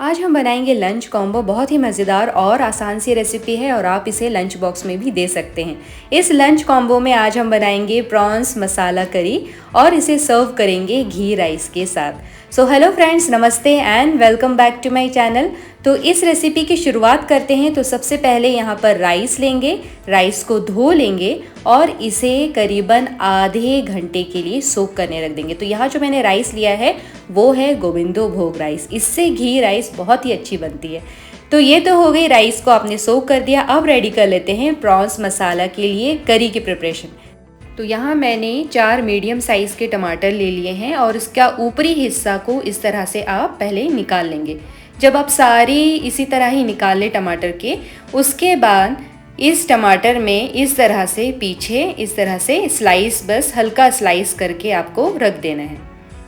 आज हम बनाएंगे लंच कॉम्बो। बहुत ही मज़ेदार और आसान सी रेसिपी है और आप इसे लंच बॉक्स में भी दे सकते हैं। इस लंच कॉम्बो में आज हम बनाएंगे प्रॉन्स मसाला करी और इसे सर्व करेंगे घी राइस के साथ। सो हेलो फ्रेंड्स, नमस्ते and welcome back to my channel. तो इस रेसिपी की शुरुआत करते हैं। तो सबसे पहले यहाँ पर राइस लेंगे, राइस को धो लेंगे और इसे करीबन आधे घंटे के लिए सोक करने रख देंगे। तो यहाँ जो मैंने राइस लिया है वो है गोविंदो भोग राइस। इससे घी राइस बहुत ही अच्छी बनती है। तो ये तो हो गई, राइस को आपने सोक कर दिया। अब रेडी कर लेते हैं प्रॉन्स मसाला के लिए करी की प्रिपरेशन। तो यहाँ मैंने 4 मीडियम साइज़ के टमाटर ले लिए हैं और इसका ऊपरी हिस्सा को इस तरह से आप पहले निकाल लेंगे। जब आप सारी इसी तरह ही निकाल लें टमाटर के, उसके बाद इस टमाटर में इस तरह से पीछे इस तरह से स्लाइस, बस हल्का स्लाइस करके आपको रख देना है।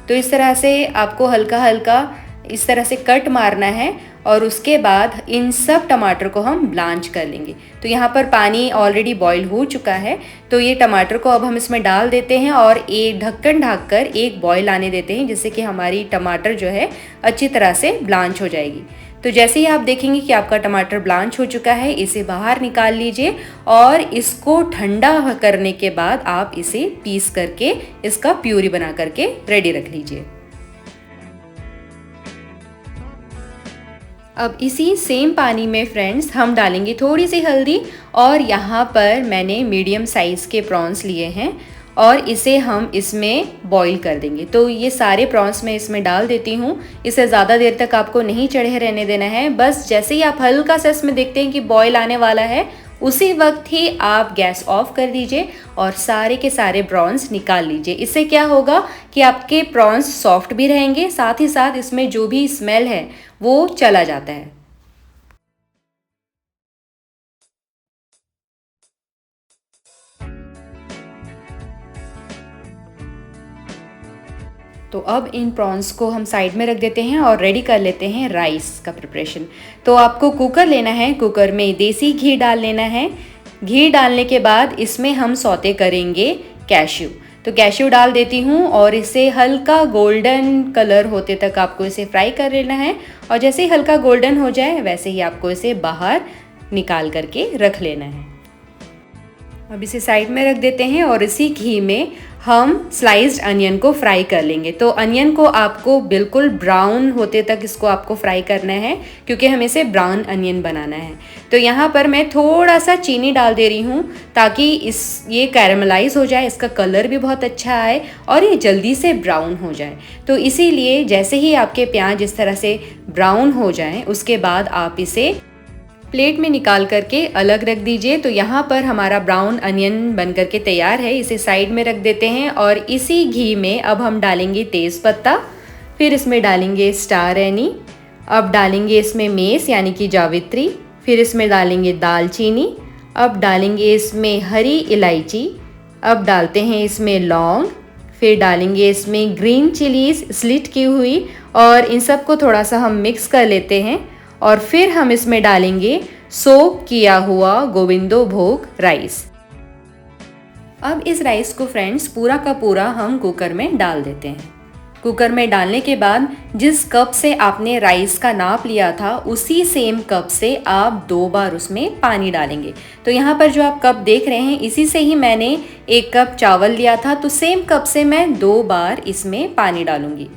तो इस तरह से आपको हल्का हल्का इस तरह से कट मारना है और उसके बाद इन सब टमाटर को हम ब्लांच कर लेंगे। तो यहाँ पर पानी ऑलरेडी बॉईल हो चुका है। तो ये टमाटर को अब हम इसमें डाल देते हैं और एक ढक्कन ढककर एक बॉईल आने देते हैं, जिससे कि हमारी टमाटर जो है अच्छी तरह से ब्लांच हो जाएगी। तो जैसे ही आप देखेंगे कि आपका टमाटर ब्लांच हो चुका है, इसे बाहर निकाल लीजिए और इसको ठंडा करने के बाद आप इसे पीस करके इसका प्यूरी बना करके रेडी रख लीजिए। अब इसी सेम पानी में फ्रेंड्स हम डालेंगे थोड़ी सी हल्दी और यहाँ पर मैंने मीडियम साइज़ के प्रॉन्स लिए हैं और इसे हम इसमें बॉईल कर देंगे। तो ये सारे प्रॉन्स मैं इसमें डाल देती हूँ। इसे ज़्यादा देर तक आपको नहीं चढ़े रहने देना है। बस जैसे ही आप हल्का सा इसमें देखते हैं कि बॉईल आने वाला है, उसी वक्त ही आप गैस ऑफ कर दीजिए और सारे के सारे प्रॉन्स निकाल लीजिए। इससे क्या होगा कि आपके प्रॉन्स सॉफ्ट भी रहेंगे, साथ ही साथ इसमें जो भी स्मेल है वो चला जाता है। तो अब इन प्रॉन्स को हम साइड में रख देते हैं और रेडी कर लेते हैं राइस का प्रिपरेशन। तो आपको कुकर लेना है, कुकर में देसी घी डाल लेना है। घी डालने के बाद इसमें हम सौते करेंगे कैश्यू। तो कैश्यू डाल देती हूँ और इसे हल्का गोल्डन कलर होते तक आपको इसे फ्राई कर लेना है और जैसे ही हल्का गोल्डन हो जाए वैसे ही आपको इसे बाहर निकाल करके रख लेना है। अब इसे साइड में रख देते हैं और इसी घी में हम स्लाइस्ड अनियन को फ्राई कर लेंगे। तो अनियन को आपको बिल्कुल ब्राउन होते तक इसको आपको फ्राई करना है, क्योंकि हमें इसे ब्राउन अनियन बनाना है। तो यहाँ पर मैं थोड़ा सा चीनी डाल दे रही हूँ ताकि ये कैरमलाइज हो जाए, इसका कलर भी बहुत अच्छा आए और ये जल्दी से ब्राउन हो जाए। तो इसीलिए जैसे ही आपके प्याज इस तरह से ब्राउन हो जाए, उसके बाद आप इसे प्लेट में निकाल करके अलग रख दीजिए। तो यहाँ पर हमारा ब्राउन अनियन बन करके तैयार है। इसे साइड में रख देते हैं और इसी घी में अब हम डालेंगे तेज़ पत्ता, फिर इसमें डालेंगे स्टार एनी, अब डालेंगे इसमें मेस यानी कि जावित्री, फिर इसमें डालेंगे दालचीनी, अब डालेंगे इसमें हरी इलायची, अब डालते हैं इसमें लौंग, फिर डालेंगे इसमें ग्रीन चिलीज़ स्लिट की हुई और इन सब को थोड़ा सा हम मिक्स कर लेते हैं और फिर हम इसमें डालेंगे सोक किया हुआ गोविंदो भोग राइस। अब इस राइस को फ्रेंड्स पूरा का पूरा हम कुकर में डाल देते हैं। कुकर में डालने के बाद जिस कप से आपने राइस का नाप लिया था, उसी सेम कप से आप 2 बार उसमें पानी डालेंगे। तो यहाँ पर जो आप कप देख रहे हैं, इसी से ही मैंने 1 कप चावल लिया था, तो सेम कप से मैं 2 बार इसमें पानी डालूंगी।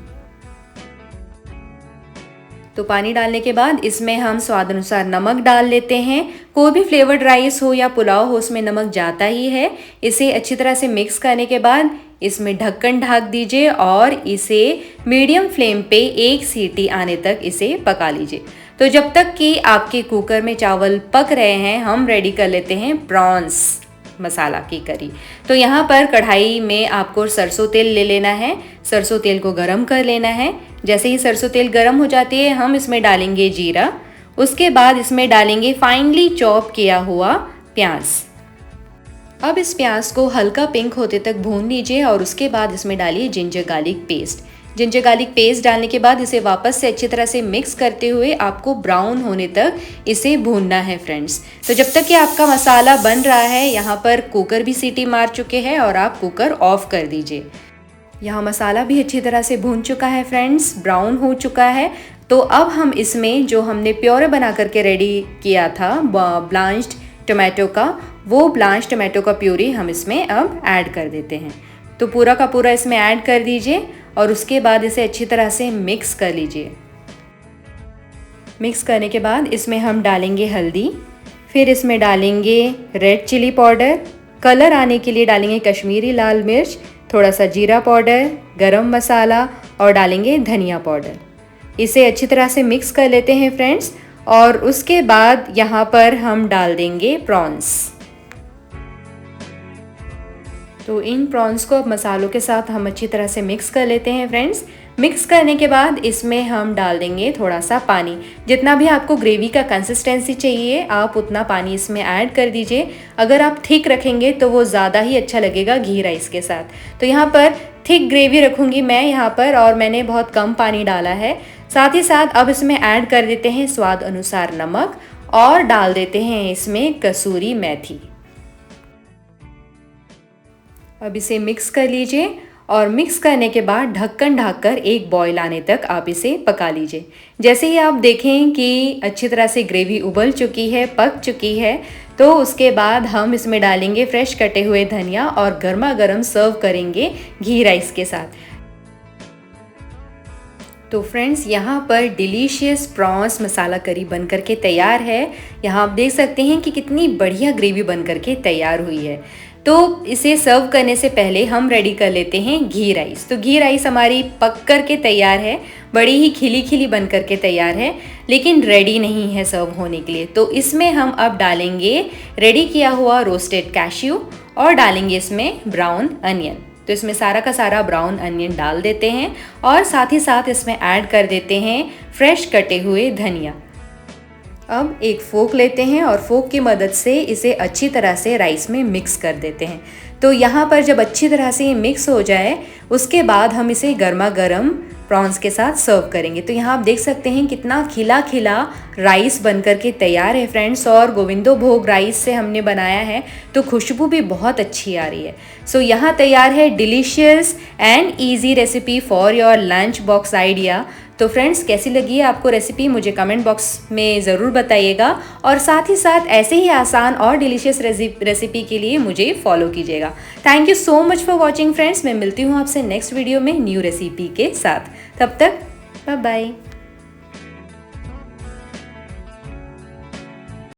तो पानी डालने के बाद इसमें हम स्वाद अनुसार नमक डाल लेते हैं। कोई भी फ्लेवर्ड राइस हो या पुलाव हो, उसमें नमक जाता ही है। इसे अच्छी तरह से मिक्स करने के बाद इसमें ढक्कन ढक दीजिए और इसे मीडियम फ्लेम पे 1 सीटी आने तक इसे पका लीजिए। तो जब तक कि आपके कुकर में चावल पक रहे हैं, हम रेडी कर लेते हैं प्रॉन्स मसाला की करी। तो यहाँ पर कढ़ाई में आपको सरसों तेल ले लेना है। सरसों तेल को गरम कर लेना है। जैसे ही सरसों तेल गरम हो जाती है, हम इसमें डालेंगे जीरा, उसके बाद इसमें डालेंगे फाइनली चॉप किया हुआ प्याज। अब इस प्याज को हल्का पिंक होते तक भून लीजिए और उसके बाद इसमें डालिए ginger garlic paste. Ginger garlic paste डालने के बाद इसे वापस से अच्छी तरह से मिक्स करते हुए आपको ब्राउन होने तक इसे भूनना है फ्रेंड्स। तो जब तक कि आपका मसाला बन रहा है, यहाँ पर कुकर भी सीटी मार चुके हैं और आप कुकर ऑफ कर दीजिए। यहाँ मसाला भी अच्छी तरह से भून चुका है फ्रेंड्स, ब्राउन हो चुका है। तो अब हम इसमें जो हमने प्योरे बना करके रेडी किया था ब्लांच्ड टोमेटो का, वो ब्लांच टोमेटो का प्यूरी हम इसमें अब ऐड कर देते हैं। तो पूरा का पूरा इसमें ऐड कर दीजिए और उसके बाद इसे अच्छी तरह से मिक्स कर लीजिए। मिक्स करने के बाद इसमें हम डालेंगे हल्दी, फिर इसमें डालेंगे रेड चिली पाउडर, कलर आने के लिए डालेंगे कश्मीरी लाल मिर्च, थोड़ा सा जीरा पाउडर, गरम मसाला और डालेंगे धनिया पाउडर। इसे अच्छी तरह से मिक्स कर लेते हैं फ्रेंड्स। और उसके बाद यहाँ पर हम डाल देंगे प्रॉन्स। तो इन प्रॉन्स को अब मसालों के साथ हम अच्छी तरह से मिक्स कर लेते हैं फ्रेंड्स। मिक्स करने के बाद इसमें हम डाल देंगे थोड़ा सा पानी। जितना भी आपको ग्रेवी का कंसिस्टेंसी चाहिए आप उतना पानी इसमें ऐड कर दीजिए। अगर आप थिक रखेंगे तो वो ज़्यादा ही अच्छा लगेगा घी राइस के साथ। तो यहाँ पर थिक ग्रेवी रखूँगी मैं यहाँ पर, और मैंने बहुत कम पानी डाला है। साथ ही साथ अब इसमें ऐड कर देते हैं स्वाद अनुसार नमक और डाल देते हैं इसमें कसूरी मेथी। अब इसे मिक्स कर लीजिए और मिक्स करने के बाद ढक्कन ढककर एक बॉईल आने तक आप इसे पका लीजिए। जैसे ही आप देखें कि अच्छी तरह से ग्रेवी उबल चुकी है, पक चुकी है, तो उसके बाद हम इसमें डालेंगे फ्रेश कटे हुए धनिया और गर्मा गर्म सर्व करेंगे घी राइस के साथ। तो फ्रेंड्स यहाँ पर डिलीशियस प्रॉन्स मसाला करी बनकर के तैयार है। यहाँ आप देख सकते हैं कि कितनी बढ़िया ग्रेवी बनकर के तैयार हुई है। तो इसे सर्व करने से पहले हम रेडी कर लेते हैं घी राइस। तो घी राइस हमारी पक कर के तैयार है, बड़ी ही खिली खिली बन कर के तैयार है, लेकिन रेडी नहीं है सर्व होने के लिए। तो इसमें हम अब डालेंगे रेडी किया हुआ रोस्टेड कैश्यू और डालेंगे इसमें ब्राउन अनियन। तो इसमें सारा का सारा ब्राउन अनियन डाल देते हैं और साथ ही साथ इसमें ऐड कर देते हैं फ्रेश कटे हुए धनिया। अब एक फोक लेते हैं और फोक की मदद से इसे अच्छी तरह से राइस में मिक्स कर देते हैं। तो यहाँ पर जब अच्छी तरह से ये मिक्स हो जाए उसके बाद हम इसे गर्मा गर्म प्रॉन्स के साथ सर्व करेंगे। तो यहाँ आप देख सकते हैं कितना खिला खिला राइस बनकर के तैयार है फ्रेंड्स, और गोविंदो भोग राइस से हमने बनाया है तो खुशबू भी बहुत अच्छी आ रही है। सो यहाँ तैयार है delicious and easy recipe for your lunch box idea. तो फ्रेंड्स कैसी लगी है आपको रेसिपी मुझे कमेंट बॉक्स में ज़रूर बताइएगा, और साथ ही साथ ऐसे ही आसान और डिलीशियस रेसिपी के लिए मुझे फॉलो कीजिएगा। Thank you so much for watching friends. मैं मिलती हूँ आपसे नेक्स्ट वीडियो में न्यू रेसिपी के साथ। तब तक बाय बाय।